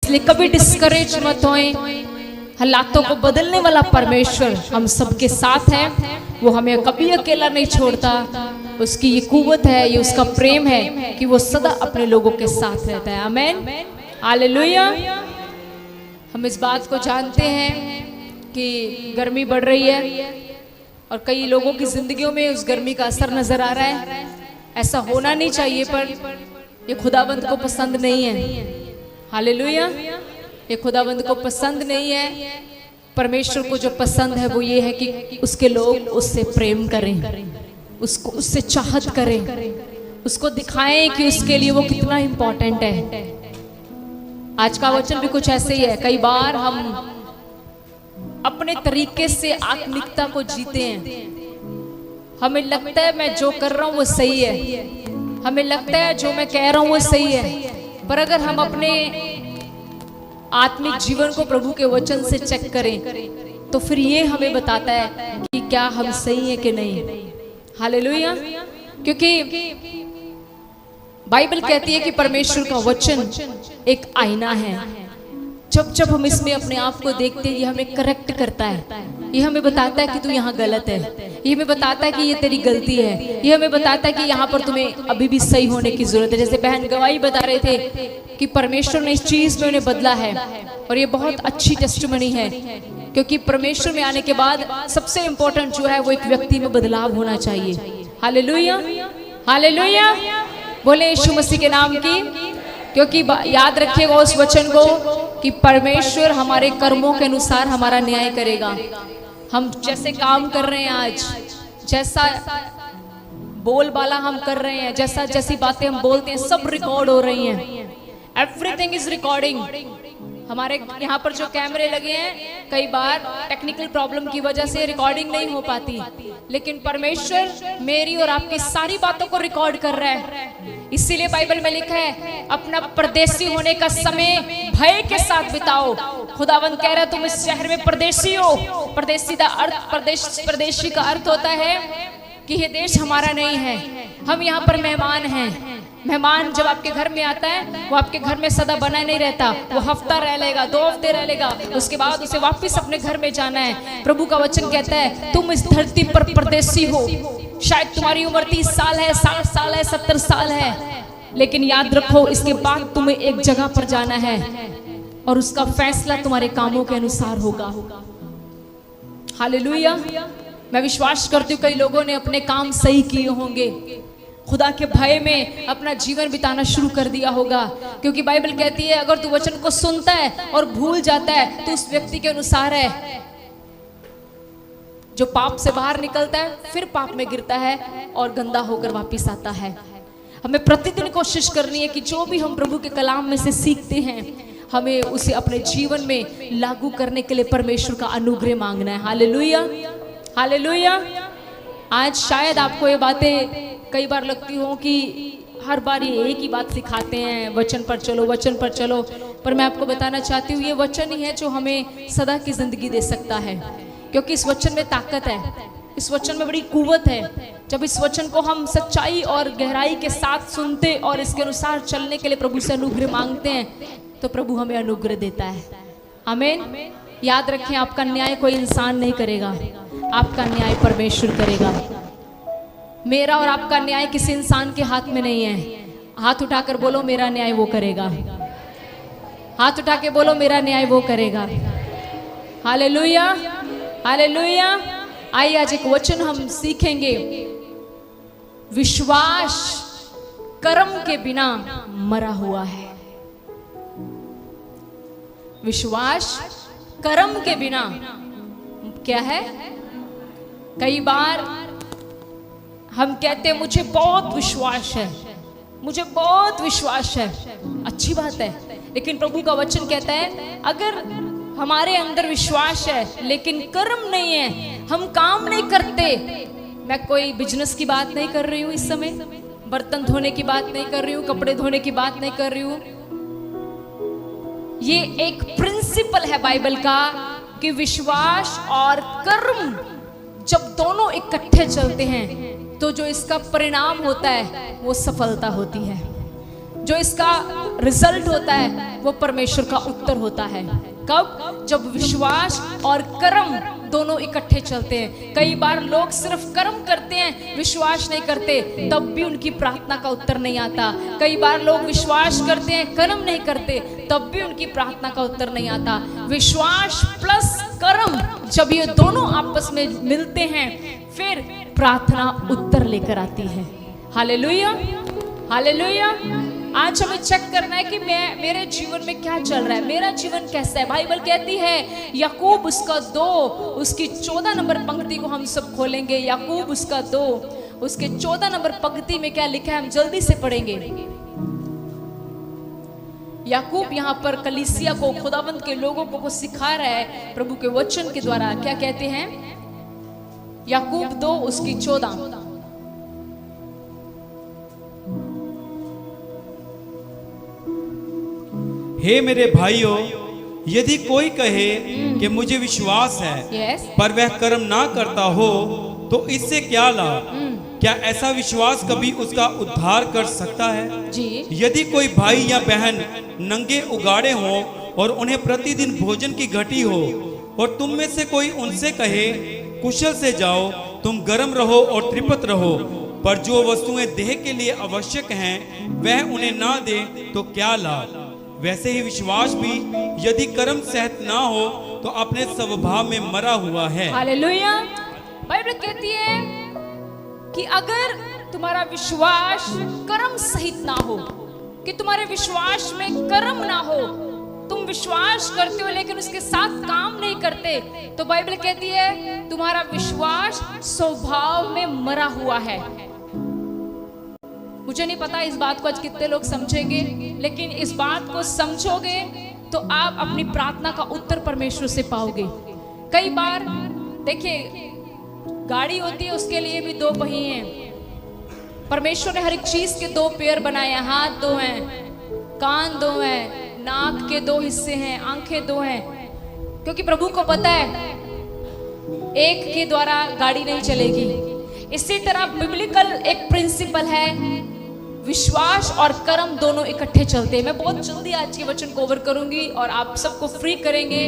इसलिए कभी डिस्करेज मत होएं। हालातों को बदलने वाला परमेश्वर हम सबके साथ है। वो हमें कभी अकेला नहीं छोड़ता। उसकी ये कुव्वत है, ये उसका प्रेम है कि वो सदा अपने लोगों के साथ रहता है। आमीन, हालेलुया। हम इस बात को जानते हैं कि गर्मी बढ़ रही है और कई लोगों की जिंदगियों में उस गर्मी का असर नजर आ रहा है। ऐसा होना नहीं चाहिए, पर ये खुदाबंद को पसंद नहीं है। हालेलुया, ये खुदाबंद को पसंद नहीं है। परमेश्वर को जो पसंद है वो ये है कि उसके लोग उससे प्रेम करें, उसको उससे चाहत करें, उसको दिखाएं कि उसके लिए वो कितना इंपॉर्टेंट है। आज का वचन भी कुछ ऐसे ही है। कई बार हम अपने तरीके से आत्मिकता को जीते हैं। हमें लगता है मैं जो कर रहा हूं वो सही है, हमें लगता है जो मैं कह रहा हूं वो सही है, पर अगर हम अपने आत्मिक जीवन को प्रभु के वचन से चेक करें तो फिर ये हमें बताता है कि क्या हम सही है कि नहीं। हालेलुया, क्योंकि बाइबल कहती है कि परमेश्वर का वचन एक आईना है। जब जब हम इसमें अपने आप को देखते हैं, ये हमें करेक्ट करता है। ये हमें बताता है कि तू यहाँ गलत है, ये हमें बताता है कि ये तेरी गलती है, ये हमें बताता है कि यहाँ पर तुम्हें अभी भी सही होने की जरूरत है। जैसे बहन गवाही बता रहे थे कि परमेश्वर ने इस चीज में उन्हें बदला है, और ये बहुत अच्छी टेस्टिमनी है, क्योंकि परमेश्वर में आने के बाद सबसे इंपॉर्टेंट जो है वो एक व्यक्ति में बदलाव होना चाहिए। हालेलुया, हालेलुया, बोले यीशु मसीह के नाम की। क्योंकि याद रखिएगा उस वचन को कि परमेश्वर हमारे कर्मों के अनुसार हमारा न्याय करेगा। हम जैसे काम कर रहे हैं आज, जैसा बोलबाला हम कर रहे हैं, जैसी बातें हम बोलते हैं, सब रिकॉर्ड हो रही हैं। Everything is recording. हमारे यहाँ पर जो कैमरे लगे हैं, कई बार टेक्निकल प्रॉब्लम की वजह से रिकॉर्डिंग नहीं हो पाती, लेकिन परमेश्वर मेरी और आपकी सारी बातों को रिकॉर्ड कर रहा है। इसीलिए बाइबल में लिखा है अपना परदेसी होने का समय भय के साथ बिताओ। खुदावंद कह रहा है तुम इस शहर में परदेसी हो। परदेसी का अर्थ, परदेशी का अर्थ होता है कि ये देश हमारा नहीं है, हम यहाँ पर मेहमान हैं। मेहमान जब आपके घर में आता है वो आपके घर में सदा बना नहीं रहता, वो हफ्ता रह लेगा, 2 हफ्ते रह लेगा, उसके बाद उसे वापस अपने घर में जाना है। प्रभु का वचन कहता है तुम इस धरती पर परदेसी हो। शायद तुम्हारी उम्र 30 साल है, 60 साल है, 70 साल है, लेकिन याद रखो इसके बाद तुम्हें एक जगह पर जाना है और उसका फैसला तुम्हारे कामों के अनुसार होगा। हालेलुया। मैं विश्वास करती हूँ कई लोगों ने अपने काम सही किए होंगे, खुदा के भय में अपना जीवन बिताना शुरू कर दिया होगा, क्योंकि बाइबल कहती है अगर तू वचन को सुनता है और भूल जाता है तो उस व्यक्ति के अनुसार है जो पाप से बाहर निकलता है, फिर पाप में गिरता है और गंदा होकर वापस आता है। हमें प्रतिदिन कोशिश करनी है कि जो भी हम प्रभु के कलाम में से सीखते हैं, हमें उसे अपने जीवन में लागू करने के लिए परमेश्वर का अनुग्रह मांगना है। Hallelujah, hallelujah. आज शायद आपको ये बातें कई बार लगती हो कि हर बार ये एक ही बात सिखाते हैं, वचन पर चलो, वचन पर चलो, पर मैं आपको बताना चाहती हूँ ये वचन ही है जो हमें सदा की जिंदगी दे सकता है, क्योंकि इस वचन में ताकत है, इस वचन में बड़ी कुव्वत है। जब इस वचन को हम सच्चाई और गहराई के साथ सुनते और इसके अनुसार चलने के लिए प्रभु से अनुग्रह मांगते हैं तो प्रभु हमें अनुग्रह देता है। आमीन। याद रखें आपका न्याय कोई इंसान नहीं करेगा, आपका न्याय परमेश्वर करेगा। मेरा और आपका न्याय किसी इंसान के हाथ में नहीं है। हाथ उठाकर बोलो मेरा न्याय वो करेगा। हाथ उठा के बोलो मेरा न्याय वो करेगा। Hallelujah, hallelujah. आइए आज एक वचन हम सीखेंगे, विश्वास कर्म के बिना मरा हुआ है। विश्वास कर्म के बिना क्या है? कई बार हम कहते हैं मुझे बहुत विश्वास है, मुझे बहुत विश्वास है, अच्छी बात है, लेकिन प्रभु का वचन कहता है अगर हमारे अंदर विश्वास है लेकिन कर्म नहीं है, हम काम नहीं करते। मैं कोई बिजनेस की बात नहीं कर रही हूँ इस समय, बर्तन धोने की बात नहीं कर रही हूँ, कपड़े धोने की बात नहीं कर रही हूँ। ये एक प्रिंसिपल है बाइबल का कि विश्वास और कर्म जब दोनों इकट्ठे चलते हैं तो जो इसका परिणाम होता है वो सफलता होती है। जो इसका रिजल्ट होता है वो परमेश्वर का उत्तर होता है। कब? जब विश्वास और कर्म दोनों इकट्ठे चलते हैं। कई बार लोग सिर्फ कर्म करते हैं, विश्वास नहीं करते, तब भी उनकी प्रार्थना का उत्तर नहीं आता। कई बार लोग विश्वास करते हैं, कर्म नहीं करते, तब भी उनकी प्रार्थना का उत्तर नहीं आता। विश्वास प्लस कर्म जब ये दोनों आपस में मिलते हैं, फिर प्रार्थना उत्तर लेकर आती है। Hallelujah, hallelujah. आज हमें चेक करना है कि मेरे जीवन में क्या चल रहा है, मेरा जीवन कैसा है। बाइबल कहती है याकूब उसका 2 उसकी 14 नंबर पंक्ति को हम सब खोलेंगे। याकूब उसका 2 उसके 14 नंबर पंक्ति में क्या लिखा है, हम जल्दी से पढ़ेंगे। याकूब यहाँ पर कलीसिया को, खुदावंद के लोगों को सिखा रहा है प्रभु के वचन के द्वारा। क्या कहते हैं? याकूब 2 उसकी 14। हे मेरे भाइयों, यदि कोई कहे कि मुझे विश्वास है पर वह कर्म ना करता हो तो इससे क्या लाभ? क्या ऐसा विश्वास कभी उसका उद्धार कर सकता है? जी। यदि कोई भाई या बहन नंगे उगाड़े हो और उन्हें प्रतिदिन भोजन की घटी हो और तुम में से कोई उनसे कहे कुशल से जाओ, तुम गर्म रहो और तृप्त रहो, पर जो वस्तुएं देह के लिए आवश्यक हैं वह उन्हें ना दे तो क्या लाभ? वैसे ही विश्वास भी यदि कर्म सहित ना हो तो अपने स्वभाव में मरा हुआ है। हालेलुया। बाइबल कहती है कि अगर तुम्हारा विश्वास कर्म सहित ना हो, कि तुम्हारे विश्वास में कर्म ना हो, तुम विश्वास करते हो लेकिन उसके साथ काम नहीं करते, तो बाइबल कहती है तुम्हारा विश्वास स्वभाव में मरा हुआ है। मुझे नहीं पता इस बात को आज कितने लोग समझेंगे, लेकिन इस बात को समझोगे तो आप अपनी प्रार्थना का उत्तर परमेश्वर से पाओगे। कई बार देखिए, गाड़ी होती है, उसके लिए भी 2 पहिए हैं। परमेश्वर ने हर एक चीज के 2 पैर बनाए हैं, हाथ 2 हैं, कान 2 हैं, नाक के 2 हिस्से हैं, आंखें 2 हैं, क्योंकि प्रभु को पता है एक के द्वारा गाड़ी नहीं चलेगी। इसी तरह बिब्लिकल एक प्रिंसिपल है, विश्वास और कर्म दोनों इकट्ठे चलते हैं। मैं बहुत जल्दी आज के वचन को कवर करूंगी और आप सबको फ्री करेंगे।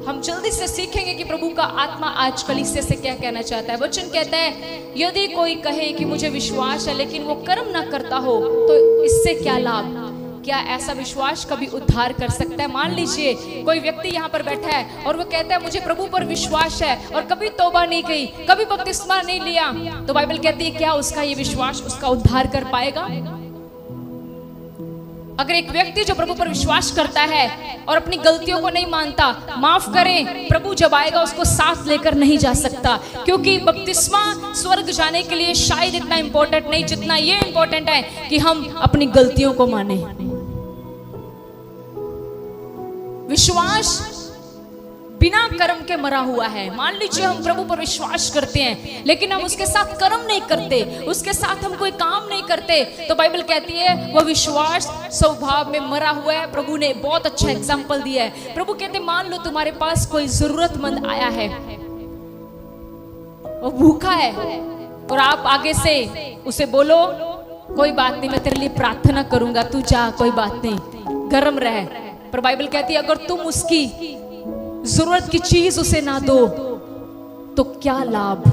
हम जल्दी से सीखेंगे कि प्रभु का आत्मा आज कलीसिया से क्या कहना चाहता है। वचन कहता है यदि कोई कहे कि मुझे विश्वास है लेकिन वो कर्म ना करता हो तो इससे क्या लाभ? क्या ऐसा विश्वास कभी उद्धार कर सकता है? मान लीजिए कोई व्यक्ति यहाँ पर बैठा है और वो कहता है मुझे प्रभु पर विश्वास है और कभी तौबा नहीं की, कभी बपतिस्मा नहीं लिया, तो बाइबल कहती है क्या उसका ये विश्वास उसका उद्धार कर पाएगा? अगर एक व्यक्ति जो प्रभु पर विश्वास करता है और अपनी गलतियों को नहीं मानता, माफ करें, प्रभु जब आएगा उसको साथ लेकर नहीं जा सकता, क्योंकि बपतिस्मा स्वर्ग जाने के लिए शायद इतना इंपॉर्टेंट नहीं जितना ये इंपॉर्टेंट है कि हम अपनी गलतियों को माने। विश्वास बिना कर्म के मरा हुआ है। मान लीजिए हम प्रभु पर विश्वास करते हैं लेकिन हम उसके साथ कर्म नहीं करते, उसके साथ हम कोई काम नहीं करते, तो बाइबल कहती है वह विश्वास स्वभाव में मरा हुआ है। प्रभु ने बहुत अच्छा एग्जाम्पल दिया है। प्रभु कहते मान लो तुम्हारे पास कोई जरूरतमंद आया है, वो भूखा है और आप आगे से उसे बोलो कोई बात नहीं, मैं तेरे लिए प्रार्थना करूंगा, तू जा, कोई बात नहीं, गर्म रह। पर बाइबल कहती है अगर तुम उसकी जरूरत की चीज उसे ना दो तो क्या लाभ?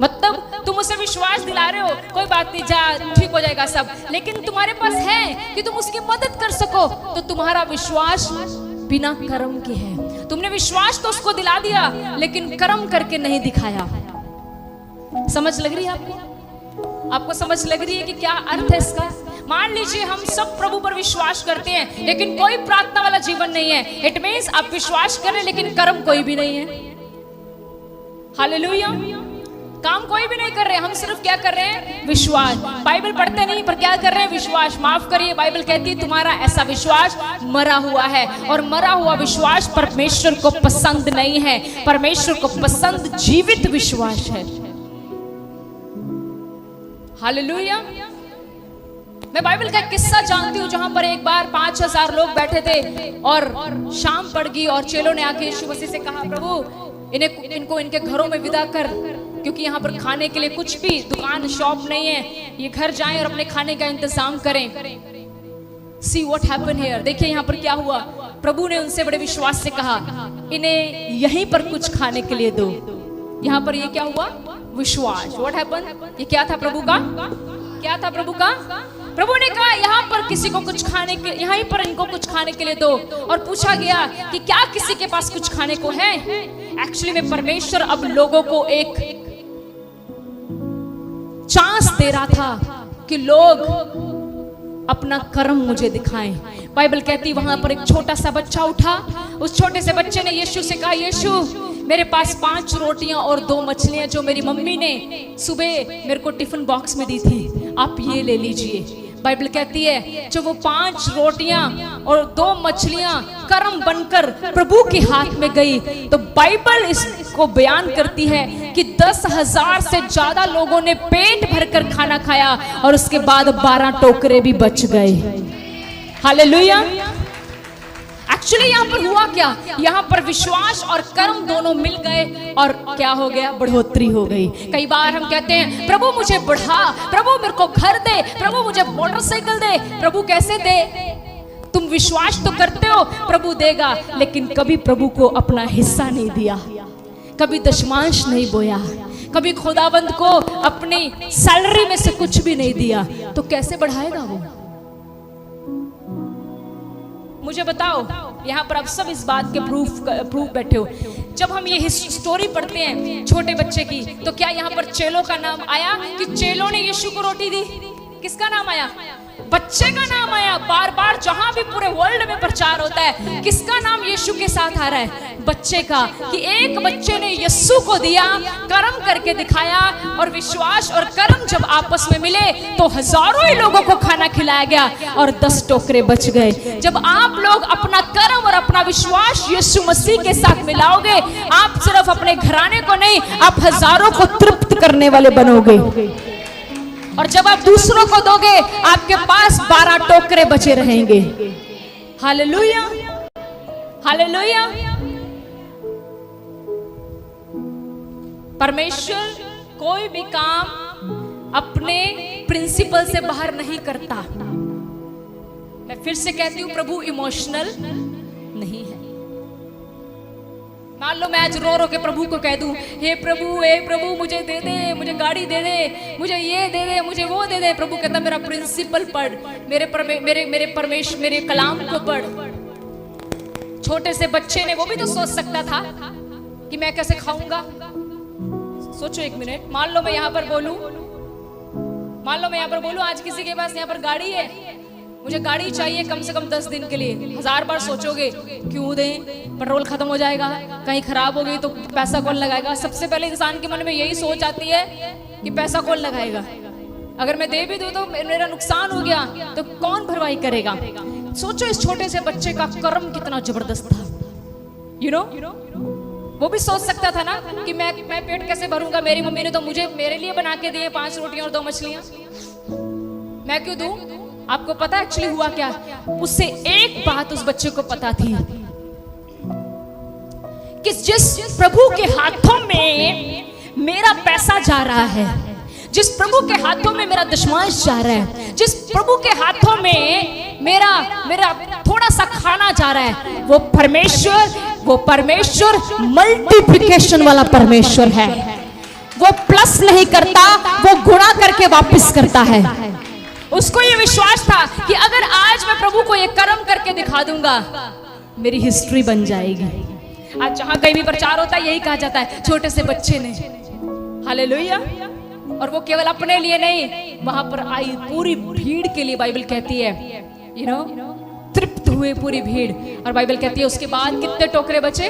मतलब तुम उसे विश्वास दिला रहे हो, कोई बात नहीं, जा, ठीक हो जाएगा सब, लेकिन तुम्हारे पास है कि तुम उसकी मदद कर सको, तो तुम्हारा विश्वास बिना कर्म के है। तुमने विश्वास तो उसको दिला दिया लेकिन कर्म करके नहीं दिखाया। समझ लग रही है आपको? आपको समझ लग रही है कि क्या अर्थ है इसका? मान लीजिए हम सब प्रभु पर विश्वास करते हैं लेकिन कोई प्रार्थना वाला जीवन नहीं है, इट मींस आप विश्वास कर रहे हैं लेकिन कर्म कोई भी नहीं है। हालेलुया। काम कोई भी नहीं कर रहे, हम सिर्फ क्या कर रहे हैं? विश्वास। बाइबल पढ़ते नहीं पर क्या कर रहे हैं? विश्वास। माफ करिए, बाइबल कहती है तुम्हारा ऐसा विश्वास मरा हुआ है, और मरा हुआ विश्वास परमेश्वर को पसंद नहीं है। परमेश्वर को पसंद जीवित विश्वास है। हालेलुया। मैं बाइबल का किस्सा जानती हूँ जहां पर एक बार 5,000 लोग बैठे थे और शाम पड़ गई और चेलों ने आके यीशु मसीह से कहा प्रभु इनको इनके घरों में विदा कर, क्योंकि यहाँ पर खाने के लिए कुछ भी दुकान शॉप नहीं है, ये घर जाएं और अपने खाने का इंतजाम करें। See what happen here. देखिए यहाँ पर क्या हुआ। प्रभु ने उनसे बड़े विश्वास से कहा, इन्हें यहीं पर कुछ खाने के लिए दो। यहाँ पर ये क्या हुआ? विश्वास। What happen? ये क्या था प्रभु का? क्या था प्रभु का? प्रभु ने कहा यहाँ पर किसी को कुछ खाने के, यहीं पर इनको कुछ खाने के लिए दो। और पूछा गया कि क्या किसी के पास कुछ खाने को है? एक्चुअली में परमेश्वर अब लोगों को एक चांस दे रहा था कि लोग अपना कर्म मुझे दिखाएं। बाइबल कहती वहां पर एक छोटा सा बच्चा उठा। उस छोटे से बच्चे ने यीशु से कहा, यीशु मेरे पास 5 रोटियां और 2 मछलियां जो मेरी मम्मी ने सुबह मेरे को टिफिन बॉक्स में दी थी, आप ये ले लीजिए। बाइबल कहती है जो वो 5 रोटियां और 2 मछलियां कर्म बनकर प्रभु के हाथ में गई, तो बाइबल इसको बयान करती है कि 10,000 से ज्यादा लोगों ने पेट भरकर खाना खाया और उसके बाद 12 टोकरे भी बच गए। हालेलुया। एक्चुअली यहाँ पर हुआ क्या? यहाँ पर विश्वास और कर्म दोनों मिल गए और क्या हो गया? बढ़ोतरी हो गई। कई बार हम कहते हैं प्रभु मुझे बढ़ा, प्रभु मेरे को घर दे, प्रभु मुझे मोटरसाइकिल दे। प्रभु कैसे दे? तुम विश्वास तो करते हो प्रभु देगा, लेकिन कभी प्रभु को अपना हिस्सा नहीं दिया, कभी दशमांश नहीं बोया, कभी खुदावंद को अपनी सैलरी में से कुछ भी नहीं दिया, तो कैसे बढ़ाएगा वो? मुझे बताओ, यहाँ पर आप सब इस बात के प्रूफ बैठे हो। जब हम ये स्टोरी पढ़ते हैं छोटे बच्चे की, तो क्या यहाँ पर चेलों का नाम आया कि चेलों ने यीशु को रोटी दी? किसका नाम आया? बच्चे का नाम आया। बार बार जहां भी पूरे वर्ल्ड में प्रचार होता है, किसका नाम यीशु के साथ आ रहा है? बच्चे का। कि एक बच्चे ने यीशु को दिया, कर्म करके दिखाया, और विश्वास और कर्म जब आपस में मिले तो हजारों ही लोगों को खाना खिलाया गया और 10 टोकरे बच गए। जब आप लोग अपना कर्म और अपना विश्वास यीशु मसीह के साथ मिलाओगे, आप सिर्फ अपने घराने को नहीं, आप हजारों को तृप्त करने वाले बनोगे। और जब आप दूसरों को दोगे, आपके पास 12 टोकरे बचे रहेंगे। Hallelujah, hallelujah. परमेश्वर कोई भी काम अपने प्रिंसिपल से बाहर नहीं करता। मैं फिर से कहती हूं, प्रभु इमोशनल नहीं है। मान लो मैं आज रो रो के प्रभु को कह दूं, हे प्रभु मुझे दे दे, मुझे गाड़ी दे दे, मुझे ये दे दे, मुझे वो दे दे। प्रभु कहता मेरा प्रिंसिपल पढ़, मेरे कलाम को पढ़। छोटे से बच्चे ने, वो भी तो सोच सकता था कि मैं कैसे खाऊंगा। सोचो एक मिनट, मान लो मैं यहाँ पर बोलूं आज किसी के पास यहाँ पर गाड़ी है, मुझे गाड़ी चाहिए कम से कम 10 दिन के लिए। 1000 बार सोचोगे क्यों दें, पेट्रोल खत्म हो जाएगा, कहीं खराब हो गई तो पैसा कौन लगाएगा। सबसे पहले इंसान के मन में यही सोच आती है कि पैसा कौन लगाएगा, अगर मैं दे भी दूं तो मेरा नुकसान हो गया तो कौन भरवाई करेगा। सोचो इस छोटे से बच्चे का कर्म कितना जबरदस्त था। यू नो, वो भी सोच सकता था ना कि मैं पेट कैसे भरूंगा, मेरी मम्मी ने तो मेरे लिए बना के दिए 5 रोटियां और 2 मछलियां, मैं क्यों दूं। आपको पता एक्चुअली हुआ क्या? उससे एक बात उस बच्चे को पता थी कि जिस प्रभु के हाथों में मेरा पैसा जा रहा है, जिस प्रभु के हाथों में मेरा दशमांश जा रहा है, जिस प्रभु के हाथों में मेरा थोड़ा सा खाना जा रहा है, वो परमेश्वर मल्टीप्लिकेशन वाला परमेश्वर है। वो प्लस नहीं करता, वो गुणा करके वापस करता है। उसको ये विश्वास था कि अगर आज मैं प्रभु को ये कर्म करके दिखा दूंगा, मेरी हिस्ट्री बन जाएगी। आज जहां कहीं भी प्रचार होता है यही कहा जाता है, छोटे से बच्चे ने। हालेलुया। और वो केवल अपने लिए नहीं, वहां पर आई पूरी भीड़ के लिए। बाइबल कहती है तृप्त हुए पूरी भीड़। और बाइबल कहती है उसके बाद कितने टोकरे बचे?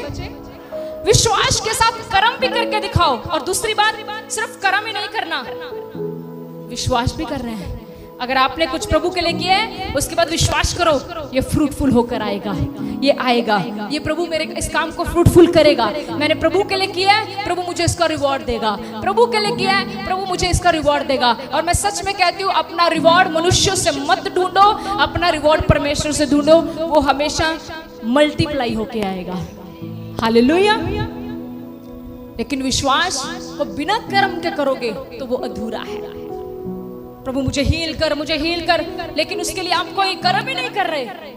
विश्वास के साथ कर्म भी करके दिखाओ। और दूसरी बात, सिर्फ कर्म ही नहीं करना, विश्वास भी कर रहे हैं। अगर आपने कुछ प्रभु के लिए किया है, उसके बाद विश्वास करो, ये फ्रूटफुल होकर आएगा, ये आएगा, ये प्रभु मेरे इस काम को फ्रूटफुल करेगा। मैंने प्रभु के लिए किया है, प्रभु मुझे इसका रिवॉर्ड देगा। प्रभु के लिए किया है, प्रभु मुझे इसका रिवॉर्ड देगा। और मैं सच में कहती हूँ, अपना रिवॉर्ड मनुष्यों से मत ढूंढो, अपना रिवॉर्ड परमेश्वर से ढूंढो, वो हमेशा मल्टीप्लाई होके आएगा। हालेलुया। लेकिन विश्वास को बिना कर्म के करोगे तो वो अधूरा है। प्रभु मुझे हील कर, मुझे हील कर, लेकिन उसके लिए आप कोई कर्म ही नहीं कर रहे।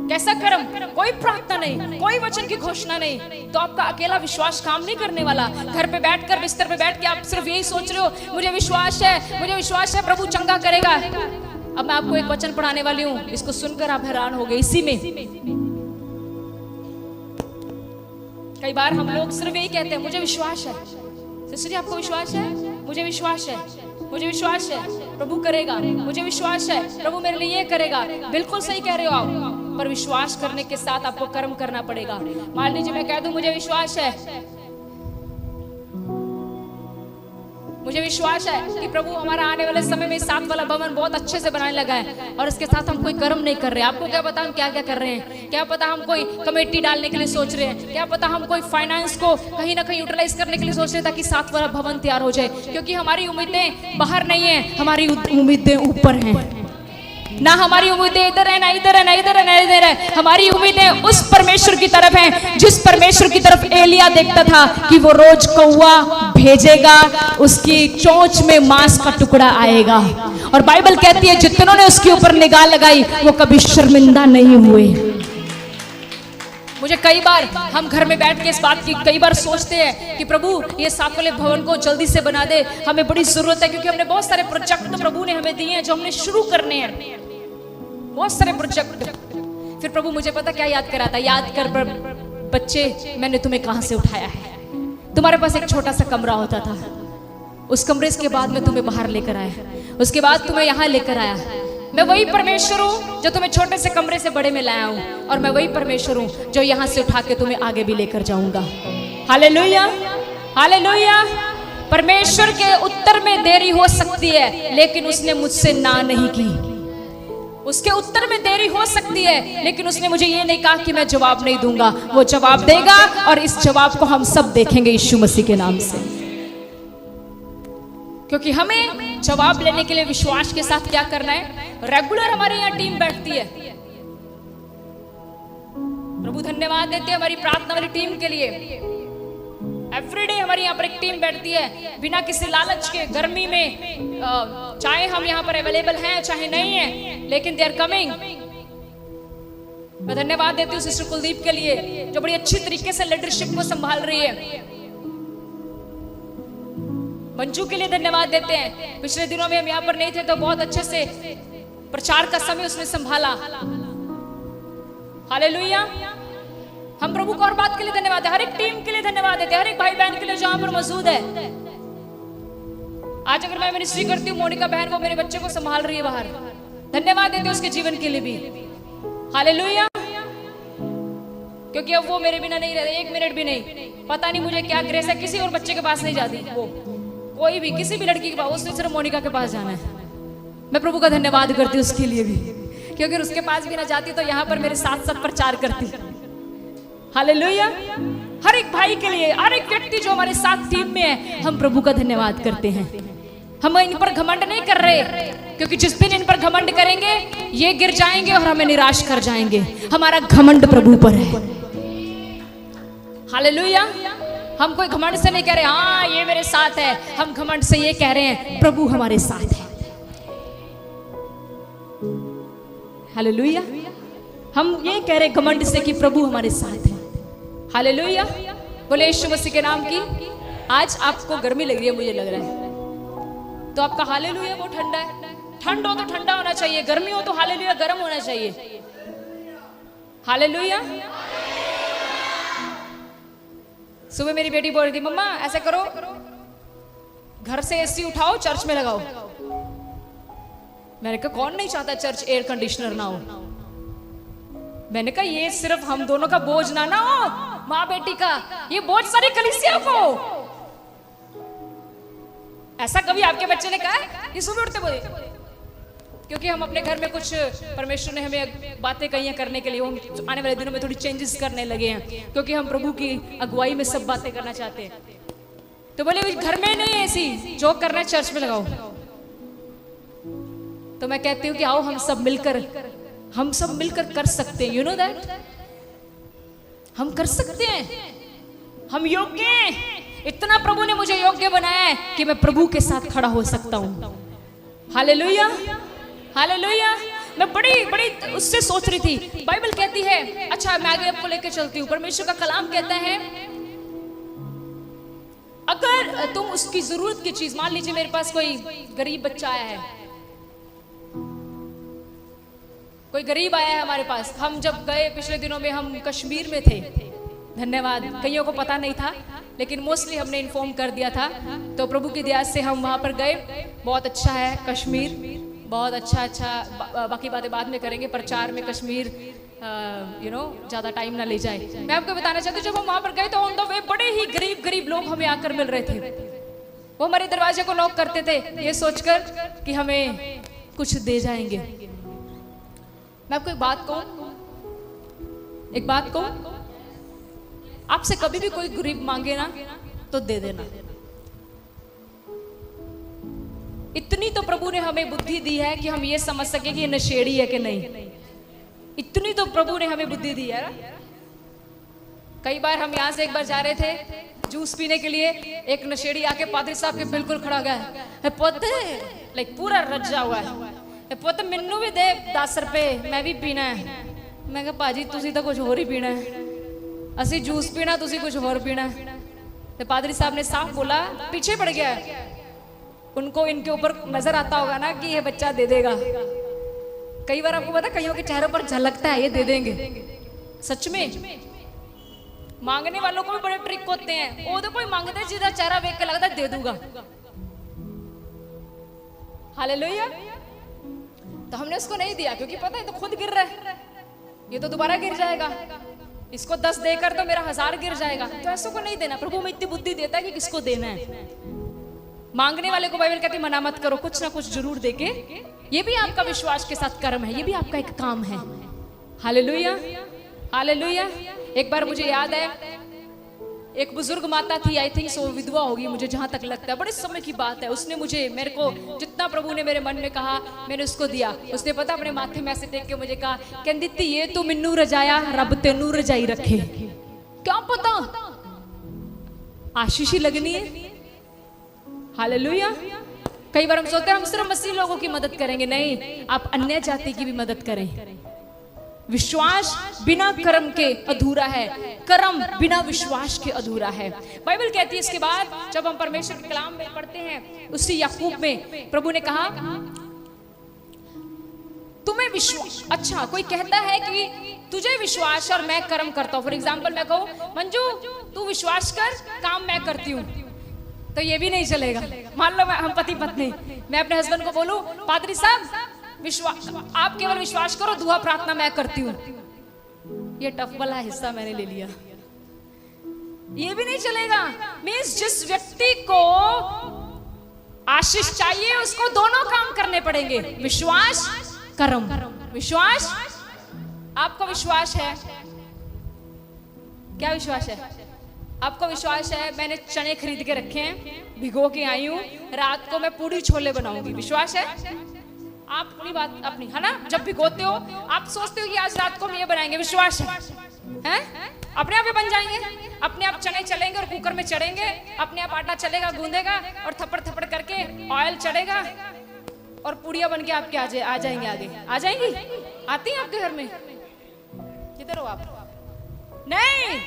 कैसा कर्म? कोई प्रार्थना नहीं, कोई वचन की घोषणा नहीं, तो आपका अकेला विश्वास काम नहीं करने वाला। घर पे बैठकर, बिस्तर पे बैठ के आप सिर्फ यही सोच रहे हो मुझे विश्वास है, मुझे विश्वास है प्रभु चंगा करेगा। अब मैं आपको एक वचन पढ़ाने वाली हूँ, इसको सुनकर आप हैरान हो गए। इसी में कई बार हम लोग सिर्फ यही कहते हैं मुझे विश्वास है। सिस्टर जी आपको विश्वास है? मुझे विश्वास है, मुझे विश्वास है प्रभु करेगा, मुझे विश्वास है प्रभु मेरे लिए ये करेगा। बिल्कुल सही कह रहे हो आप, पर विश्वास करने के साथ आपको कर्म करना पड़ेगा। मान लीजिए मैं कह दूं मुझे विश्वास है, मुझे विश्वास है कि प्रभु हमारा आने वाले समय में 7 वाला भवन बहुत अच्छे से बनाने लगा है, और इसके साथ हम कोई कर्म नहीं कर रहे। आपको क्या पता हम क्या क्या कर रहे हैं? क्या पता हम कोई कमेटी डालने के लिए सोच रहे हैं, क्या पता हम कोई फाइनेंस को कहीं ना कहीं यूटिलाइज करने के लिए सोच रहे हैं ताकि 7 वाला भवन तैयार हो जाए। क्योंकि हमारी उम्मीदें बाहर नहीं है, हमारी उम्मीदें ऊपर हैं। ना हमारी उम्मीदें इधर है, ना इधर है, ना इधर है, ना इधर है। हमारी उम्मीदें उस परमेश्वर की तरफ हैं जिस परमेश्वर की तरफ एलिया देखता था कि वो रोज कौवा भेजेगा, उसकी चोंच में मांस का टुकड़ा आएगा। और बाइबल कहती है जितनों ने उसके ऊपर निगाह लगाई वो कभी शर्मिंदा नहीं हुए। मुझे कई बार हम घर में बैठ के इस बात की कई बार सोचते हैं कि प्रभु ये 7 वाले भवन को जल्दी से बना दे, हमें बड़ी जरूरत है। क्योंकि हमने बहुत सारे प्रोजेक्ट प्रभु ने हमें दिए हैं जो हमने शुरू करने हैं, बहुत सारे प्रोजेक्ट। फिर प्रभु मुझे पता क्या याद कराता, याद कर बच्चे मैंने तुम्हें कहां से उठाया है। तुम्हारे पास एक छोटा सा कमरा होता था, उस कमरे के बाद मैं तुम्हें बाहर लेकर आया, उसके बाद तुम्हें यहाँ लेकर आया। मैं वही परमेश्वर हूँ जो तुम्हें छोटे से कमरे से बड़े में लाया हूँ, और मैं वही परमेश्वर हूँ जो यहाँ से उठा के तुम्हें आगे भी लेकर जाऊंगा। Hallelujah, hallelujah. परमेश्वर के उत्तर में देरी हो सकती है, लेकिन उसने मुझसे ना नहीं की। उसके उत्तर में देरी हो सकती है, लेकिन उसने मुझे ये नहीं कहा कि मैं जवाब नहीं दूंगा। वो जवाब देगा, और इस जवाब को हम सब देखेंगे यीशु मसीह के नाम से। क्योंकि हमें जवाब लेने के लिए विश्वास के साथ क्या करना है? रेगुलर हमारे यहाँ टीम बैठती है। प्रभु धन्यवाद देते हैं हमारी प्रार्थना वाली टीम के लिए। एवरीडे हमारी यहाँ पर एक टीम बैठती है, बिना किसी लालच के। गर्मी में चाहे हम यहाँ पर अवेलेबल हैं चाहे नहीं है, लेकिन दे आर कमिंग। मैं धन्यवाद देती हूँ सिस्टर कुलदीप के लिए जो बड़ी अच्छी तरीके से लीडरशिप को संभाल रही है। मंजू के लिए धन्यवाद देते हैं, पिछले दिनों में हम यहाँ पर नहीं थे तो बहुत अच्छे से प्रचार का समय उसने संभाला। हालेलुया। हम प्रभु को और बात के लिए धन्यवाद देते हैं, हर एक टीम के लिए धन्यवाद देते हैं, हर एक भाई बहन के लिए जहां पर मौजूद है। आज अगर मैं मिनिस्ट्री करती हूँ, मोनिका बहन वो मेरे बच्चे को संभाल रही है बाहर, धन्यवाद देते हैं उसके जीवन के लिए भी। हालेलुया। क्योंकि अब वो मेरे बिना नहीं रहते, 1 मिनट भी नहीं। पता नहीं मुझे क्या ग्रेस है, किसी और बच्चे के पास नहीं जाती वो, कोई भी किसी भी लड़की के पास, उसने सिर्फ मोनिका के पास जाना है। मैं प्रभु का धन्यवाद करती हूँ उसके लिए भी, क्योंकि अगर उसके पास भी ना जाती तो यहाँ पर मेरे साथ साथ प्रचार करती। हालेलुया। हर एक भाई के लिए, हर एक व्यक्ति जो हमारे साथ टीम में है, हम प्रभु का धन्यवाद करते हैं। हम इन पर घमंड नहीं कर रहे, क्योंकि जिस दिन इन पर घमंड करेंगे ये गिर जाएंगे और हमें निराश कर जाएंगे। हमारा घमंड प्रभु पर है। हालेलुया। हम कोई घमंड से नहीं कह रहे हाँ ये मेरे साथ है, हम घमंड से ये कह रहे हैं प्रभु हमारे साथ है। हालेलुया। हम ये कह रहे घमंड से कि प्रभु हमारे साथ है। हालेलुया। बोले यीशु मसीह के नाम की। आज आपको गर्मी लग रही है मुझे लग रहा है, तो आपका हालेलुया वो ठंडा है। ठंड हो तो ठंडा होना चाहिए, गर्मी हो तो हालेलुया गर्म होना चाहिए। हालेलुया। सुबह मेरी बेटी बोल रही थी मम्मा ऐसे करो, घर से एसी उठाओ चर्च में लगाओ। मैंने कहा कौन नहीं चाहता चर्च एयर कंडीशनर ना हो। मैंने कहा ये सिर्फ हम दोनों का बोझ ना हो, माँ बेटी का, ये बोझ सारी कलीसिया को। ऐसा कभी आपके बच्चे ने कहा है? ये सुबह उठते बोले, क्योंकि हम अपने घर में कुछ परमेश्वर ने हमें बातें कही हैं करने के लिए, हम आने वाले दिनों में थोड़ी चेंजेस करने लगे हैं, क्योंकि हम प्रभु की अगुवाई में सब बातें करना चाहते हैं। तो बोले घर में नहीं ऐसी, जो करना है चर्च में लगाओ। तो मैं कहती हूँ कि आओ हम सब मिलकर कर सकते हैं। यू नो दैट हम कर सकते हैं, हम योग्य हैं। इतना प्रभु ने मुझे योग्य बनाया है कि मैं प्रभु के साथ खड़ा हो सकता हूं। Hallelujah, hallelujah. मैं बड़ी बड़ी उससे सोच रही थी। बाइबल कहती है, अच्छा मैं आगे आपको लेके चलती हूँ। परमेश्वर का कलाम कहता है, अगर तुम उसकी जरूरत की चीज, मान लीजिए मेरे पास कोई गरीब बच्चा आया है, कोई गरीब आया है हमारे पास। हम जब गए पिछले दिनों में, हम कश्मीर में थे, धन्यवाद, कईयों को पता नहीं था लेकिन मोस्टली हमने इन्फॉर्म कर दिया था। तो प्रभु की दया से हम वहां पर गए। बहुत अच्छा है कश्मीर, बहुत अच्छा। बाकी बातें बाद में करेंगे। प्रचार में कश्मीर ज़्यादा टाइम ना ले जाए। मैं आपको बताना चाहती हूँ, जब हम वहाँ पर गए तो ऑन द वे बड़े ही गरीब गरीब लोग हमें आकर मिल रहे थे। वो हमारे दरवाजे को नॉक करते थे ये सोचकर कि हमें कुछ दे जाएंगे। मैं आपको एक बात कहूँ, आपसे कभी भी कोई गरीब मांगे ना तो दे देना। इतनी तो प्रभु ने हमें बुद्धि दी है कि हम ये समझ सके कि ये नशेड़ी है कि नहीं। इतनी तो प्रभु ने हमें बुद्धि दी है ना। कई बार हम यहाँ से एक बार जा रहे थे जूस पीने के लिए, एक नशेड़ी आके पादरी साहब के बिल्कुल खड़ा गया, पोते लाइक पूरा रज्जा हुआ है, पोते मैनू भी दे 10 रुपए, मैं भी पीना है। मैं कहा भाजी तुसी तो कुछ और ही पीना है, असी जूस पीना, तुसी कुछ और पीना। तो पादरी साहब ने साफ बोला, पीछे पड़ गया है। उनको इनके ऊपर नजर आता होगा ना कि ये बच्चा दे देगा। कई बार आपको पता, कईयों के चेहरों पर झलकता है ये दे देंगे। सच में मांगने वालों को भी बड़े ट्रिक होते हैं। वो तो कोई मांगता है जिसका चेहरा देख के लगता है दे दूंगा। हालेलुया। तो हमने उसको नहीं दिया क्योंकि पता है तो खुद गिर रहा है, ये तो दोबारा गिर जाएगा। इसको 10 देकर तो मेरा 1000 गिर जाएगा। तो ऐसों को नहीं देना। प्रभु में इतनी बुद्धि देता है कि किसको देना है। मांगने वाले को बाइबल कहती है मना मत करो, कुछ ना कुछ जरूर देके। ये भी आपका विश्वास के साथ कर्म है, ये भी आपका एक काम है। Hallelujah, hallelujah. एक बार मुझे याद है, एक बुजुर्ग माता थी, आई थिंक सो विधवा होगी मुझे जहां तक लगता है, बड़े समय की बात है। उसने मेरे को जितना प्रभु ने मेरे मन में कहा मैंने उसको दिया। उसने पता अपने माथे में ऐसे देख के मुझे कहा, कहती ये तू मिन्नू रजाया रब तेनू रजाई रखे। क्या पता आशीष ही लगनी है। हालेलुया। कई बार हम सोचते हैं हम सिर्फ मसीह लोगों की मदद करेंगे, नहीं, आप अन्य जाति की भी मदद करें। विश्वास बिना कर्म के अधूरा है, कर्म बिना विश्वास के अधूरा है। बाइबल कहती है इसके बाद जब हम परमेश्वर के कलाम में पढ़ते हैं, उसी याकूब में प्रभु ने कहा तुम्हें विश्वास, अच्छा कोई कहता है कि तुझे विश्वास और मैं कर्म करता हूं। फॉर एग्जाम्पल मैं कहूं मंजू तू विश्वास कर, काम मैं करती हूँ, तो ये भी नहीं चलेगा। मान लो हम पति पत्नी, मैं अपने हस्बैंड को बोलूं पादरी साहब विश्वास, आप केवल विश्वास करो, दुआ प्रार्थना मैं करती हूँ। ये टफ वाला हिस्सा मैंने ले लिया, ये भी नहीं चलेगा। मींस जिस व्यक्ति को आशीष चाहिए उसको दोनों काम करने पड़ेंगे, विश्वास कर्म। विश्वास, आपको विश्वास है, क्या विश्वास है? आपको विश्वास है मैंने चने खरीद के रखे हैं, भिगो के आई हूं, रात को मैं पूरी छोले बनाऊंगी। विश्वास है? आप अपनी बात अपनी है ना, जब भिगोते हो आप सोचते हो कि आज रात को हम ये बनाएंगे। विश्वास है? अपने आप ही बन जाएंगे, अपने आप चने चलेंगे और कुकर में चढ़ेंगे, अपने आप आटा चलेगा गूंदेगा और थप्पड़ थप्पड़ करके ऑयल चढ़ेगा और पूड़ियां बन के आपके आ जाएंगे। आगे आ जाएंगी, आती हैं आपके घर में? किधर हो आप? नहीं,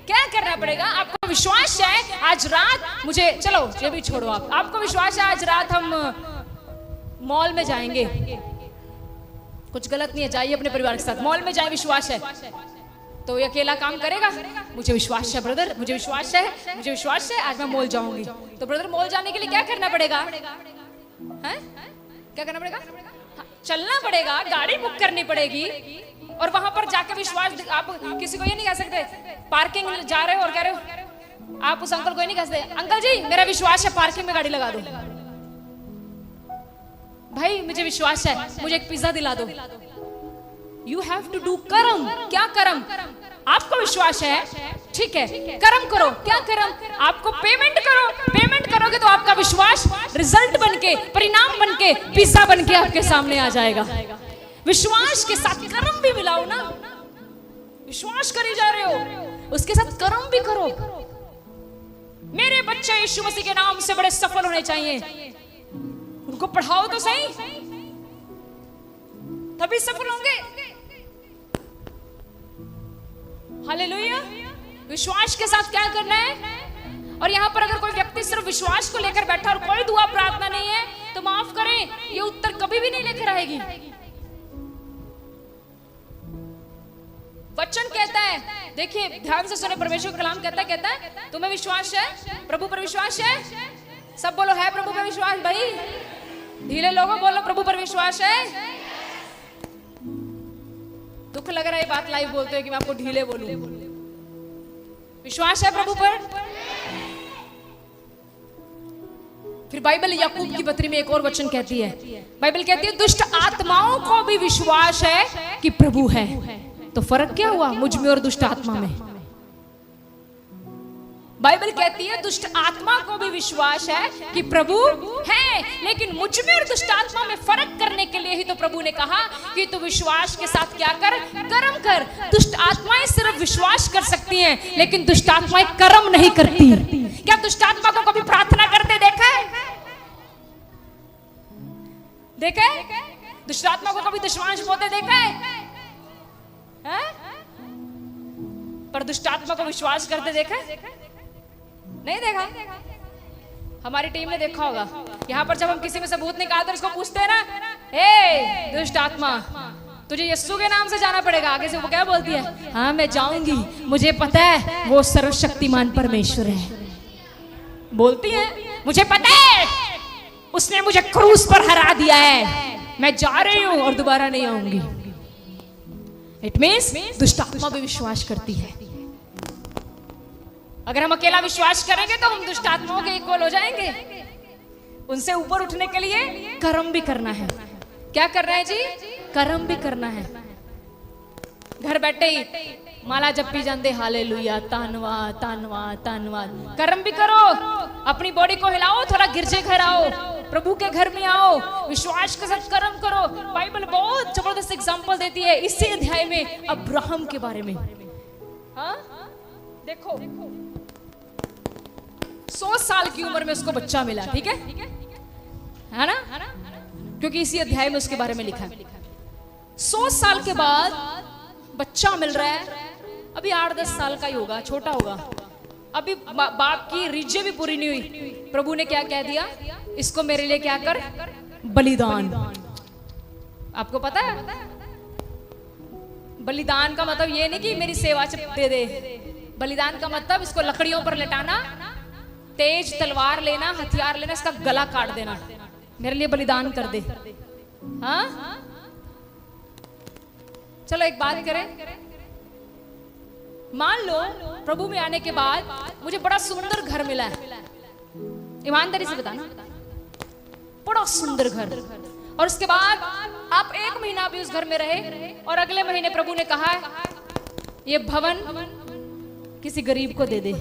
क्या करना पड़ेगा? आपको विश्वास है आज रात मुझे, चलो ये भी छोड़ो, आपको विश्वास है आज रात हम मॉल में जाएंगे। कुछ गलत नहीं है, जाइए अपने परिवार के साथ मॉल में जाए, विश्वास है। तो ये अकेला काम करेगा? मुझे विश्वास है ब्रदर, मुझे विश्वास है, मुझे विश्वास है आज मैं मॉल जाऊंगी। तो ब्रदर मॉल जाने के लिए क्या करना पड़ेगा? हैं? क्या करना पड़ेगा? चलना पड़ेगा, गाड़ी बुक करनी पड़ेगी और वहां पर जाके विश्वास। आप किसी को ये नहीं कह सकते पार्किंग जा रहे हो और कह रहे हो, आप उस अंकल को ये नहीं कह सकते अंकल जी मेरा विश्वास है पार्किंग में गाड़ी लगा दो। भाई मुझे विश्वास है, मुझे एक पिज्जा दिला दो। यू हैव टू डू कर्म। क्या कर्म? आपको विश्वास है, ठीक है, कर्म करो। क्या कर्म? आपको पेमेंट करो। पेमेंट करोगे तो आपका विश्वास रिजल्ट बनके, परिणाम बनके, पिज्जा बनके आपके सामने आ जाएगा। विश्वास के साथ कर्म भी मिलाओ ना। विश्वास करे जा रहे हो, उसके साथ कर्म भी करो। मेरे बच्चे यीशु मसीह के नाम से बड़े सफल होने चाहिए, उनको पढ़ाओ तो सही, तभी सफल होंगे। हालेलुया। विश्वास के साथ क्या करना है। और यहाँ पर अगर कोई व्यक्ति सिर्फ विश्वास को लेकर बैठा और कोई दुआ प्रार्थना नहीं है, तो माफ करें, ये उत्तर कभी भी नहीं लेकर आएगी। वचन कहता है, देखिए ध्यान से सुने, परमेश्वर का कलाम कहता है तुम्हें विश्वास है, प्रभु पर विश्वास है। सब बोलो है प्रभु पर विश्वास। भाई ढीले लोगों बोलो प्रभु पर विश्वास है। दुख लग रहा है ये बात लाइव बोलते हैं कि मैं आपको ढीले बोलूं। विश्वास है प्रभु पर। फिर बाइबल याकूब की पत्री में एक और वचन कहती है, बाइबल कहती है दुष्ट आत्माओं को भी विश्वास है कि प्रभु है। तो फर्क क्या हुआ मुझ में और दुष्ट आत्मा में। बाइबल कहती है दुष्ट आत्मा को भी विश्वास है कि प्रभु है, लेकिन मुझ में और दुष्ट आत्मा में फर्क करने के लिए ही तो प्रभु ने कहा कि तू विश्वास के साथ क्या कर, कर्म कर। दुष्ट आत्माएं सिर्फ विश्वास कर सकती हैं, लेकिन दुष्ट आत्माएं कर्म नहीं करती। क्या दुष्ट आत्मा को कभी प्रार्थना करते देखा है? देखा है? दुष्ट आत्मा को कभी दुश्मन बोलते देखा है? पर दुष्ट आत्मा को विश्वास करते देखा है? नहीं देखा। हमारी टीम ने देखा होगा, यहाँ पर जब हम किसी में से भूत निकालते इसको पूछते हैं ना, ए दुष्ट आत्मा तुझे यीशु के नाम से जाना पड़ेगा, आगे से वो क्या बोलती है, हाँ मैं जाऊंगी, मुझे पता है वो सर्वशक्तिमान परमेश्वर है। बोलती है मुझे पता है उसने मुझे क्रूस पर हरा दिया है, मैं जा रही हूं और दोबारा नहीं आऊंगी। इट मींस दुष्ट आत्मा भी विश्वास करती है। अगर हम अकेला विश्वास करेंगे तो हम दुष्ट आत्माओं के इक्वल हो जाएंगे। उनसे ऊपर उठने के लिए कर्म भी करना है। क्या करना है जी? कर्म भी करना है। घर बैठे ही माला जपी जाते हालेलुया, धन्यवाद धन्यवाद धन्यवाद। कर्म भी करो, अपनी बॉडी को हिलाओ, थोड़ा गिरजे घर आओ, प्रभु के घर में आओ, विश्वास के साथ कर्म करो। बाइबल बहुत जबरदस्त एग्जांपल देती है इसी अध्याय में अब्राहम के बारे में। हाँ देखो 100 साल की उम्र में उसको बच्चा मिला, ठीक है ना? क्योंकि इसी अध्याय में उसके बारे में लिखा है। 100 साल के बाद बच्चा मिल रहा है, अभी 8-10 साल का ही होगा, छोटा होगा, अभी बाप की रीझें भी पूरी नहीं हुई। प्रभु ने क्या कह दिया, इसको मेरे लिए क्या कर, बलिदान। आपको पता है बलिदान का मतलब ये नहीं कि मेरी सेवा दे दे। बलिदान का मतलब इसको लकड़ियों पर लटाना, तेज तलवार लेना, हथियार लेना, इसका गला काट देना, मेरे लिए बलिदान कर दे। हाँ चलो एक बात करें, मान लो प्रभु में आने के बाद मुझे बड़ा सुंदर घर मिला है, ईमानदारी से बताना, बड़ा सुंदर घर, और उसके बाद आप 1 महीना भी उस घर में रहे और अगले महीने प्रभु ने कहा ये भवन किसी गरीब को दे दे,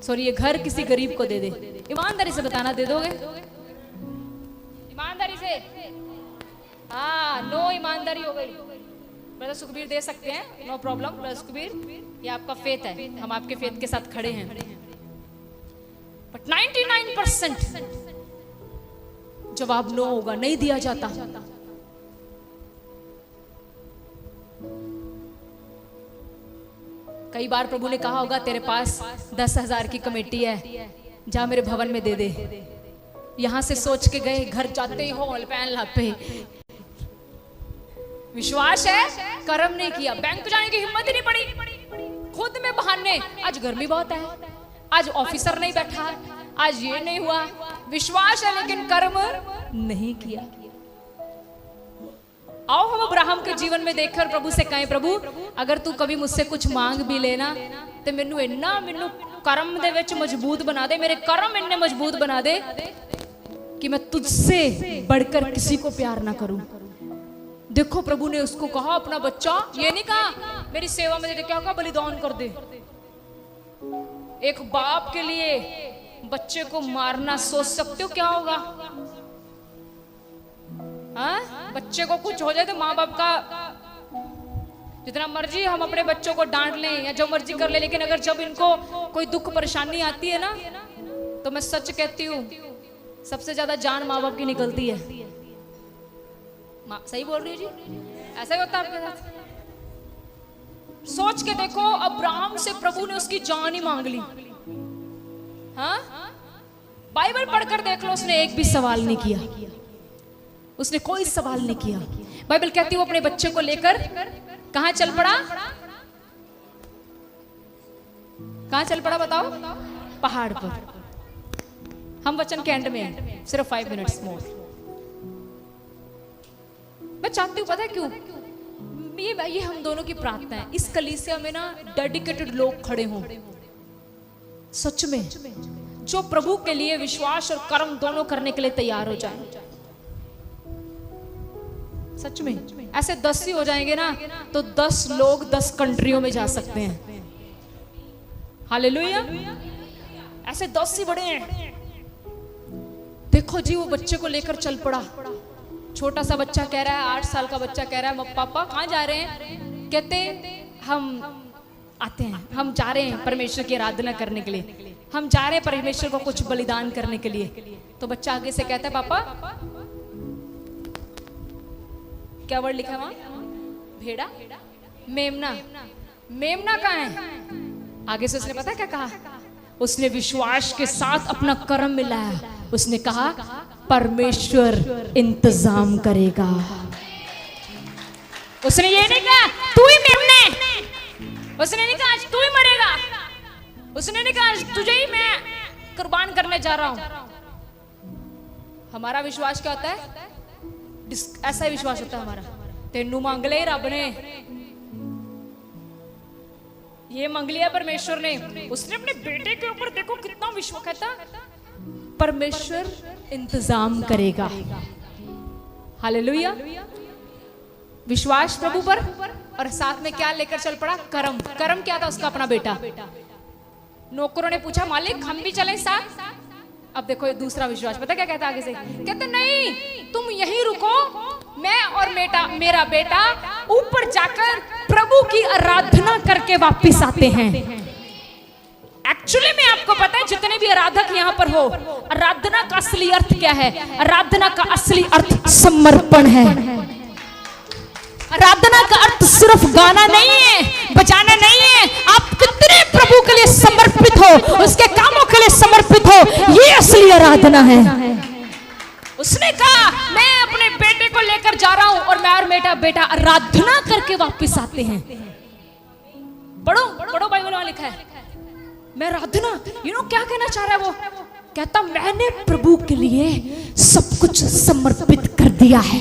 सॉरी ये घर किसी गरीब को दे दे। ईमानदारी से बताना दे दोगे? ईमानदारी से? हाँ नो ईमानदारी हो गई। ब्रदर सुखबीर दे सकते हैं, नो प्रॉब्लम। ब्रदर सुखबीर ये आपका फेथ है, हम आपके फेथ के साथ खड़े हैं। बट 99% जवाब नो होगा, नहीं दिया जाता। कई बार प्रभु ने कहा होगा तेरे पास 10,000 की कमेटी है, जा मेरे भवन में दे दे। यहां से सोच के गए, घर जाते ही हो पैन लापे। विश्वास है, कर्म नहीं किया, बैंक जाने की हिम्मत ही नहीं पड़ी, खुद में बहाने, आज गर्मी बहुत है, आज ऑफिसर नहीं बैठा, आज ये नहीं हुआ। विश्वास है लेकिन कर्म नहीं किया। आओ हम अब्राहम के जीवन में देखकर प्रभु से कहें, प्रभु अगर तू कभी मुझसे कुछ मांग भी लेना तो मैनू इन्ना मैनू कर्म दे विच मजबूत बना दे, मेरे कर्म इन्ने मजबूत बना दे कि मैं तुझसे बढ़कर किसी को प्यार ना करूं। देखो प्रभु ने उसको कहा अपना बच्चा, ये नहीं कहा मेरी सेवा में दे, क्या कहा बलिदान कर दे। एक बाप के लिए बच्चे को मारना, सोच सकते हो क्या होगा? हाँ? बच्चे को कुछ हो जाए तो माँ बाप का, जितना मर्जी हम अपने बच्चों को डांट लें या जो मर्जी कर ले, लेकिन अगर जब इनको कोई दुख परेशानी आती है ना, तो मैं सच कहती हूँ सबसे ज्यादा जान माँ बाप की निकलती है। सही बोल रही हो जी? ऐसा ही होता है आपके साथ? सोच के देखो, अब्राहम से प्रभु ने उसकी जान ही मांग ली। हाँ, बाइबल पढ़कर देख लो, उसने एक भी सवाल नहीं किया, उसने कोई सवाल नहीं किया। बाइबल कहती है वो अपने बच्चे को लेकर कहां चल पड़ा? कहां चल पड़ा बताओ? पहाड़ पर। हम वचन के एंड में हैं, सिर्फ 5 मिनट्स मोर। मैं चाहती हूँ, पता है क्यों? ये हम दोनों की प्रार्थना है, इस कलीसिया में ना डेडिकेटेड लोग खड़े हों, सच में, जो प्रभु के लिए विश्वास और कर्म दोनों करने के लिए तैयार हो जाए। सच में ऐसे 10 ही हो जाएंगे ना तो 10 लोग 10 कंट्रियों में जा सकते हैं। हालेलुया। ऐसे 10 ही बड़े हैं। देखो जी, वो बच्चे को लेकर चल पड़ा। छोटा सा बच्चा कह रहा है, 8 साल का बच्चा कह रहा है, पापा कहाँ जा रहे हैं? कहते हम आते हैं, हम जा रहे हैं परमेश्वर की आराधना करने के लिए, हम जा रहे हैं परमेश्वर को कुछ बलिदान करने के लिए। तो बच्चा आगे से कहता है, पापा क्या वर्ड लिखा है वहां? भेड़ा, मेमना। मेमना कहाँ है? आगे से उसने पता क्या कहा? उसने विश्वास के साथ अपना कर्म मिलाया। उसने कहा परमेश्वर इंतजाम करेगा। उसने ये नहीं कहा तू ही मेमने, उसने नहीं कहा आज तू ही मरेगा, उसने नहीं कहा आज तुझे ही मैं कुर्बान करने जा रहा हूं। हमारा विश्वास क्या होता है? ऐसा ही विश्वास होता है हमारा, तेनू मांग ले रब ने, ये मांग लिया परमेश्वर ने। उसने अपने बेटे के ऊपर देखो कितना विश्वास, कहता परमेश्वर इंतजाम करेगा। हालेलुया। विश्वास प्रभु पर, और साथ में क्या लेकर चल पड़ा? कर्म। कर्म क्या था उसका? अपना बेटा। नौकरों ने पूछा मालिक हम भी चलें साथ? अब देखो ये दूसरा विश्वास, पता क्या कहता आगे से? कहते नहीं, तुम यहीं रुको, मैं और मेरा बेटा ऊपर जाकर प्रभु की आराधना करके वापस आते हैं। एक्चुअली में आपको पता है, जितने भी आराधक यहाँ पर हो, आराधना का असली अर्थ क्या है? आराधना का असली अर्थ समर्पण है। आराधना का अर्थ सिर्फ गाना नहीं है, बजाना नहीं है। आप कितने प्रभु के लिए समर्पित हो, उसके कामों के लिए समर्पित हो, ये असली आराधना है। उसने कहा मैं अपने बेटे को लेकर जा रहा हूं और मैं और मेरा बेटा आराधना करके वापस आते हैं। पढ़ो पढ़ो, बाइबल में लिखा है मैं आराधना। क्या कहना चाह रहा है वो? कहता मैंने प्रभु के लिए सब कुछ समर्पित कर दिया है।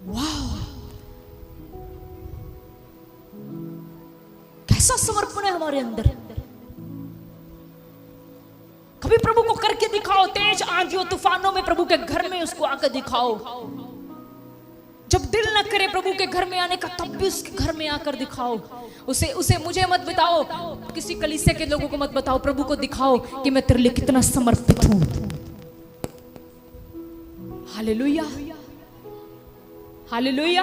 वाह, कैसा समर्पण है हमारे अंदर। कभी प्रभु को करके दिखाओ, तेज आंधियों तूफानों में प्रभु के घर में उसको आकर दिखाओ। जब दिल न करे प्रभु के घर में आने का, तब भी उसके घर में आकर दिखाओ। उसे मुझे मत बताओ, किसी कलीसिया के लोगों को मत बताओ, प्रभु को दिखाओ कि मैं तेरे लिए कितना समर्पित हूं। Hallelujah, hallelujah.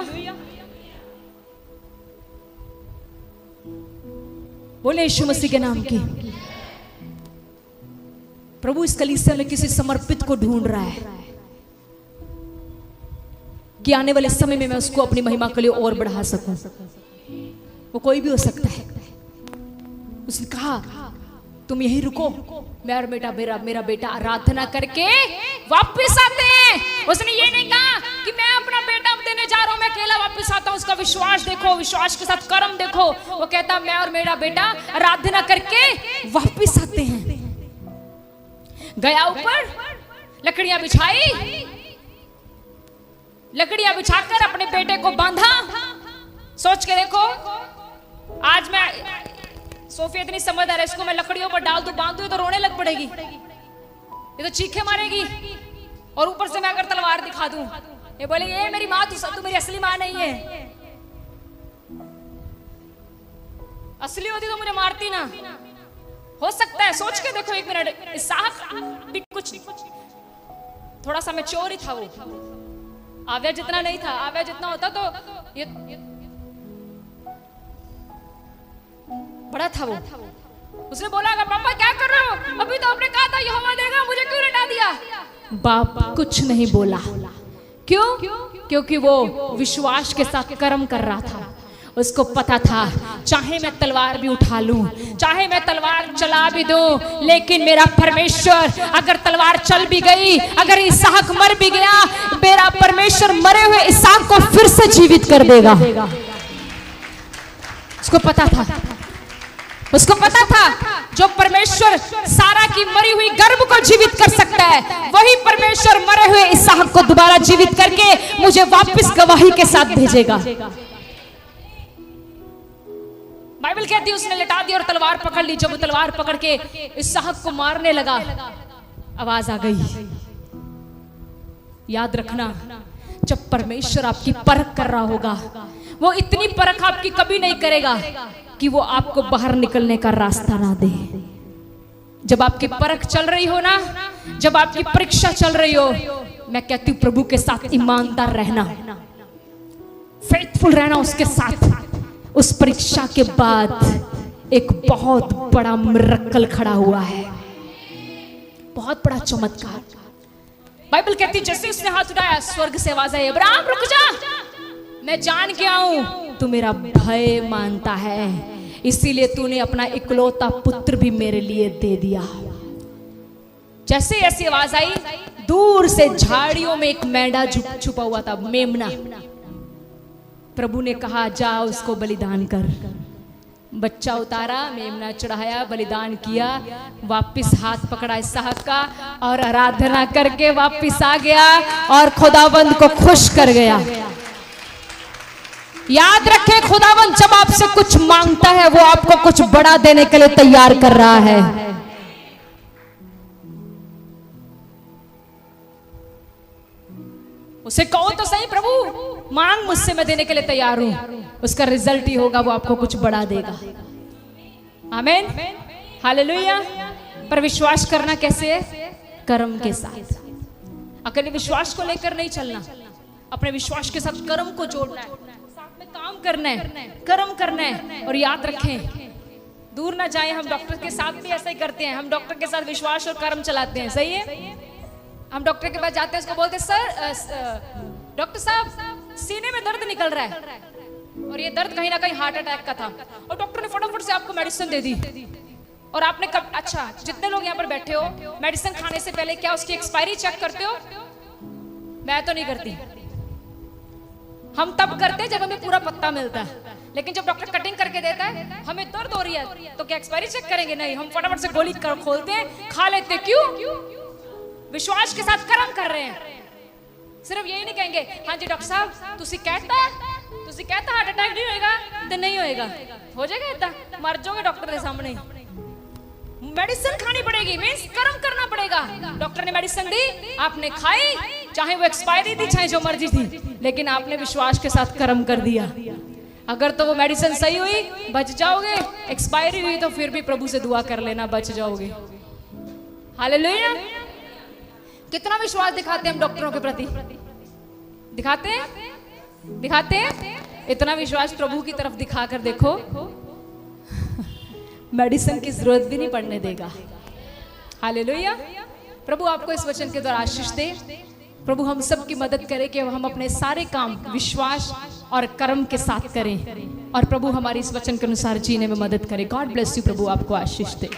बोले यीशु मसीह के नाम की। प्रभु इस कलीसिया में किसी समर्पित को ढूंढ रहा है कि आने वाले समय में मैं उसको अपनी महिमा के लिए और बढ़ा सकूं। वो कोई भी हो सकता है। उसने कहा तुम यहीं रुको, मैं और मेरा बेटा आराधना करके वापस आते हैं। उसने ये नहीं कहा कि मैं अपना बेटा देने जा रहा हूं, मैं अकेला वापस आता हूं। उसका विश्वास देखो, विश्वास के साथ कर्म देखो। वो कहता मैं और मेरा बेटा आराधना करके वापस आते हैं। गया ऊपर, लकड़ियां बिछाई, लकड़ियां बिछाकर अपने बेटे को बांधा। सोच के देखो, आज मैं सोफिया इतनी समझदार है, इसको मैं लकड़ियों पर डाल दूं, बांध दूं तो रोने लग पड़ेगी, ये तो चीखे मारेगी। और ऊपर से मैं अगर तलवार दिखा दूं, ये बोलेगी ये मेरी माँ, तू मेरी असली माँ नहीं है। असली होती तो मुझे मारती ना। हो सकता है, सोच के देखो एक मिनट, साहब भी कुछ थोड़ा सा मैच्योर ही था वो, आव्या जितना नहीं था। आव्या जितना होता तो ये बड़ा था वो। उसने बोला पापा क्या कर रहे हो, अभी तो आपने कहा था यहोवा देगा, मुझे क्यों लटा दिया। बाप कुछ नहीं बोला। क्यों? क्योंकि वो विश्वास के साथ कर्म कर रहा था। उसको पता था चाहे मैं तलवार भी उठा लूं, चाहे मैं तलवार चला भी दूं, लेकिन मेरा परमेश्वर, अगर तलवार चल भी गई, अगर इसहाक मर भी गया, मेरा परमेश्वर मरे हुए इसहाक को फिर से जीवित कर देगा। उसको पता था, उसको पता था जो परमेश्वर सारा की मरी हुई गर्भ को जीवित कर सकता है, वही परमेश्वर मरे हुए इसहाक को दोबारा जीवित करके मुझे वापस गवाही के साथ भेजेगा। बाइबल कहती है उसने लटा दी और तलवार पकड़ ली। जब तलवार पकड़ के इसहाक को मारने लगा, आवाज आ गई। याद रखना, जब परमेश्वर आपकी परख कर रहा होगा, वो इतनी परख आपकी कभी नहीं करेगा कि वो आपको बाहर निकलने का रास्ता ना दे। जब आपकी परख चल रही हो ना, जब आपकी परीक्षा चल रही हो, मैं कहती हूं प्रभु के साथ ईमानदार रहना, फेथफुल रहना उसके साथ। उस परीक्षा के बाद एक बहुत बड़ा मिरेकल खड़ा हुआ है, बहुत बड़ा चमत्कार। बाइबल कहती है जैसे उसने हाथ उठाया, स्वर्ग से आवाज आई, अब्राहम रुक जा, मैं जान के आऊं तू मेरा भय मानता है, इसीलिए तूने अपना इकलौता पुत्र भी मेरे लिए दे दिया। जैसे ऐसी आवाज आई, दूर से झाड़ियों में एक मेंढा छुपा हुआ था, मेमना। प्रभु ने कहा जा उसको बलिदान कर। बच्चा उतारा, मेमना चढ़ाया, बलिदान किया, वापिस हाथ पकड़ा इसहाक का और आराधना करके वापिस आ गया और खुदावंद को खुश कर गया। याद रखें, खुदावंद जब आपसे कुछ मांगता है, वो आपको कुछ बड़ा देने के लिए तैयार कर रहा है। उसे कहो तो सही, प्रभु मांग मुझसे, मैं देने के लिए तैयार हूं। उसका रिजल्ट ही होगा वो आपको कुछ बड़ा देगा। आमीन, हालेलुया। पर विश्वास करना कैसे है? कर्म के साथ। अकेले विश्वास को लेकर नहीं चलना, अपने विश्वास के साथ कर्म को जोड़ना है, साथ में काम करना है, कर्म करना है। और याद रखें, दूर ना जाएं, हम डॉक्टर के साथ भी ऐसा ही करते हैं। हम डॉक्टर के साथ विश्वास और कर्म चलाते हैं, सही है। हम डॉक्टर के पास जाते हैं, उसको बोलते सर डॉक्टर साहब सीने में दर्द निकल रहा है, और ये दर्द कहीं ना कहीं हार्ट अटैक का था, और डॉक्टर ने फटाफट से आपको मेडिसिन दे दी। और आपने कब, अच्छा जितने लोग यहाँ पर बैठे हो, मेडिसिन खाने से पहले क्या उसकी एक्सपायरी चेक करते हो? मैं तो नहीं करती। हम तब करते जब हमें पूरा पत्ता मिलता है, लेकिन जब डॉक्टर कटिंग करके देता है, हमें दर्द हो रही है, तो क्या एक्सपायरी चेक करेंगे? नहीं, हम फटाफट से गोली खोलते हैं, खा लेते। क्यों? विश्वास के साथ कर्म कर रहे हैं। सिर्फ यही नहीं कहेंगे हाँ जी डॉक्टर साहब तुसी कहता हार्ट अटैक नहीं होएगा, तो नहीं होएगा, हो जाएगा इतना, मर जाओगे डॉक्टर के सामने। मेडिसिन खानी पड़ेगी, मींस कर्म करना पड़ेगा। डॉक्टर ने मेडिसिन दी, आपने खाई, चाहे वो एक्सपायरी थी चाहे जो मर्जी थी, लेकिन आपने विश्वास के साथ कर्म कर दिया। अगर तो वो मेडिसिन सही हुई बच जाओगे, एक्सपायरी हुई तो फिर भी प्रभु से दुआ कर लेना, बच जाओगे। हालेलुया। कितना विश्वास दिखाते हैं हम डॉक्टरों के प्रति? दिखाते हैं? इतना विश्वास प्रभु की तरफ दिखाकर देखो, मेडिसिन की जरूरत भी नहीं पड़ने देगा। हालेलुया। प्रभु आपको इस वचन के द्वारा आशीष दे। प्रभु हम सब की मदद करे कि हम अपने सारे काम विश्वास और कर्म के साथ करें, और प्रभु हमारी इस वचन के अनुसार जीने में मदद करे। God bless you. प्रभु आपको आशीष दे।